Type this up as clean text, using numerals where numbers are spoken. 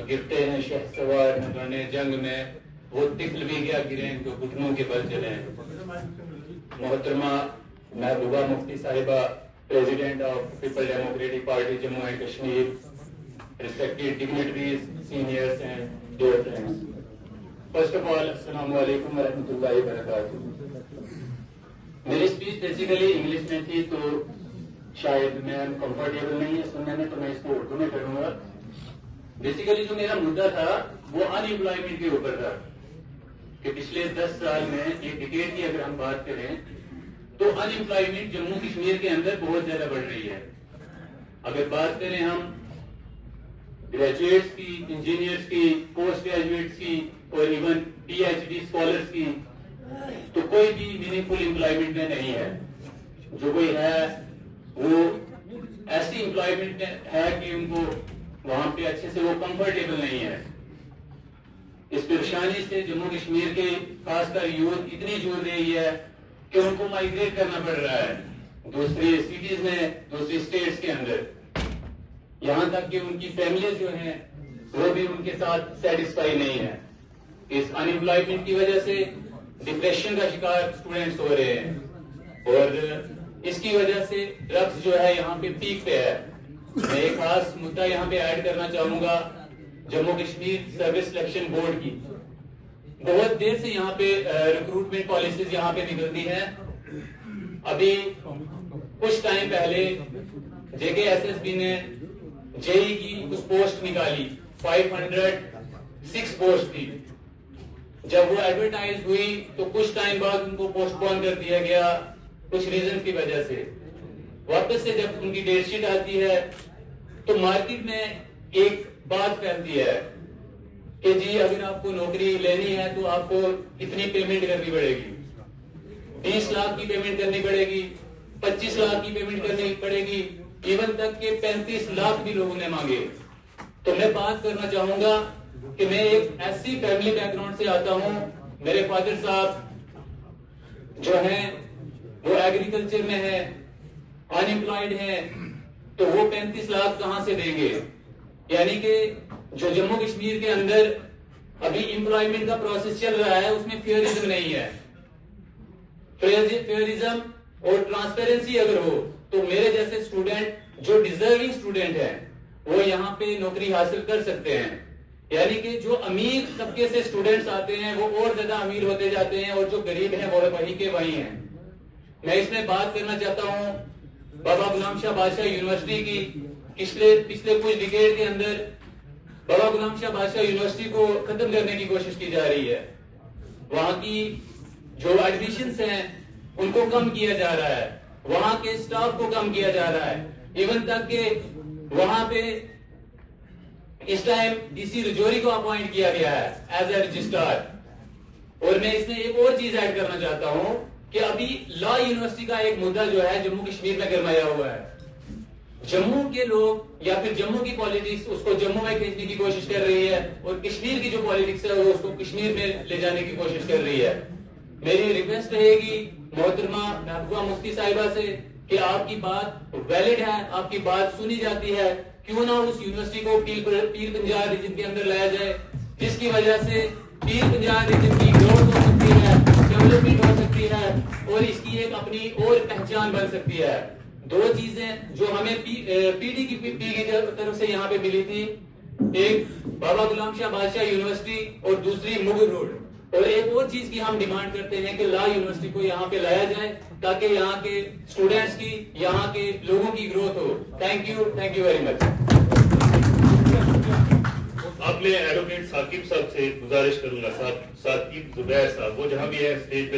گرتے ہیں شہ سوار نگرانے جنگ میں، وہ طفل بھی کیا گریں تو گھٹنوں کے بل چلیں۔ محترمہ محبوبہ مفتی صاحبہ، president of people democratic party Jammu and Kashmir, respected dignitaries, seniors and dear friends. First of all, Assalamu alaikum wa rahmatullahi wa barakatuh. میری اسپیچ بیسیکلی انگلش میں تھی تو شاید میں کمفرٹیبل نہیں ہے سننے میں، تو میں اس کو اردو میں کروں گا۔ بیسیکلی جو میرا مدعا تھا وہ ان امپلائمنٹ کے اوپر تھا کہ پچھلے 10 سال میں، ایک ڈیکیڈ کی اگر ہم بات کریں تو ان امپلائمنٹ جموں کشمیر کے اندر بہت زیادہ بڑھ رہی ہے۔ اگر بات کریں ہم گریجویٹس کی، انجینئرس کی، پوسٹ گریجویٹس کی اور even P H D scholars کی، تو کوئی بھی میننگ فل امپلائمنٹ میں نہیں ہے۔ جو کوئی ہے وہ ایسی امپلائمنٹ ہے کہ ان کو وہاں پہ اچھے سے وہ کمفرٹیبل نہیں ہے۔ اس پریشانی سے جموں کشمیر کے خاص کر یوتھ اتنی جڑ رہی ہے کہ ان کو مائگریٹ کرنا پڑ رہا ہے دوسری سٹیز میں، دوسری اسٹیٹس کے اندر، یہاں تک کہ ان کی فیملیز جو ہیں وہ بھی ان کے ساتھ سیٹسفائی نہیں ہے۔ اس ان امپلائمنٹ کی وجہ سے ڈپریشن کا شکار اسٹوڈینٹس ہو رہے ہیں، اور اس کی وجہ سے ڈرگس جو ہے یہاں پہ پیک پہ ہے۔ میں ایک خاص مدعا یہاں پہ ایڈ کرنا چاہوں گا Jammu Kashmir service selection board کی۔ بہت دیر سے یہاں پہ ریکروٹمنٹ پالیسیز یہاں پہ نکلتی ہیں۔ ابھی کچھ ٹائم پہلے جے کے ایس ایس بی نے جے ای کی کچھ پوسٹ نکالی، 506 پوسٹ تھی۔ جب وہ ایڈورٹائز ہوئی تو کچھ ٹائم بعد ان کو پوسٹ پون کر دیا گیا کچھ ریزن کی وجہ سے۔ واپس سے جب ان کی ڈیٹ شیٹ آتی ہے تو مارکیٹ میں ایک بات پھیلتی ہے کہ جی اگر آپ کو نوکری لینی ہے تو آپ کو اتنی پیمنٹ کرنی پڑے گی، 20 لاکھ کی پیمنٹ کرنی پڑے گی، 25 لاکھ کی پیمنٹ کرنی پڑے گی، ایون تک کہ 35 لاکھ بھی لوگوں نے مانگے۔ تو میں بات کرنا چاہوں گا کہ میں ایک ایسی فیملی بیک گراؤنڈ سے آتا ہوں، میرے فادر صاحب جو ہیں وہ ایگریکلچر میں ہے، ان امپلائڈ ہیں، تو وہ 35 لاکھ کہاں سے دیں گے؟ یعنی کہ جو جموں کشمیر کے اندر ابھی امپلائمنٹ کا پروسیس چل رہا ہے اس میں فیئرزم نہیں ہے۔ فیئرزم اور ٹرانسپیرنسی اگر ہو تو میرے جیسے اسٹوڈنٹ جو ڈیزرونگ اسٹوڈنٹ ہیں وہ یہاں پہ نوکری حاصل کر سکتے ہیں۔ یعنی کہ جو امیر طبقے سے اسٹوڈنٹس آتے ہیں وہ اور زیادہ امیر ہوتے جاتے ہیں، اور جو غریب ہیں وہ وہی کے وہی ہیں۔ میں اس میں بات کرنا چاہتا ہوں بابا غلام شاہ بادشاہ یونیورسٹی کی۔ پچھلے کچھ ڈیکیڈ کے اندر بابا غلام شاہ بادشاہ یونیورسٹی کو ختم کرنے کی کوشش کی جا رہی ہے۔ وہاں کی جو ایڈمیشنز ہیں ان کو کم کیا جا رہا ہے، وہاں کے سٹاف کو کم کیا جا رہا ہے، ایون تک کہ وہاں پہ اس ٹائم ڈی سی رجوری کو اپوائنٹ کیا گیا ہے ایز اے رجسٹرار۔ اور میں اس میں ایک اور چیز ایڈ کرنا چاہتا ہوں کہ ابھی لا یونیورسٹی کا ایک مدعا جو ہے جموں کشمیر میں گرمایا ہوا ہے۔ جموں کے لوگ یا پھر جموں کی پالیٹکس اس کو جموں میں کھینچنے کی کوشش کر رہی ہے، اور کشمیر کی جو پالیٹکس ہے وہ اس کو کشمیر میں لے جانے کی کوشش کر رہی ہے۔ میری ریکویسٹ رہے گی محترمہ محبوبہ مفتی صاحبہ سے کہ آپ کی بات ویلڈ ہے، آپ کی بات سنی جاتی ہے، کیوں نہ اس یونیورسٹی کو پیر پنجاب ریجن کے اندر لایا جائے، جس کی وجہ سے پیر پنجاب ریجن کی گروتھ ہو سکتی ہے، ڈیولپمنٹ ہو سکتی ہے، اور اس کی ایک اپنی اور پہچان بن سکتی ہے۔ دو چیزیں جو ہمیں پی ڈی کی طرف سے یہاں پہ ملی تھی، ایک بابا غلام شاہ بادشاہ یونیورسٹی اور دوسری مغل روڈ، اور ایک اور چیز کی ہم ڈیمانڈ کرتے ہیں کہ لا یونیورسٹی کو یہاں پہ لایا جائے تاکہ یہاں کے اسٹوڈینٹس کی، یہاں کے لوگوں کی growth who. Thank you very much. آپ نے ایڈوکیٹ ثاقب صاحب سے گزارش کروں گا، ثاقب زبیر صاحب، وہ جہاں بھی ہے اسٹیج پہ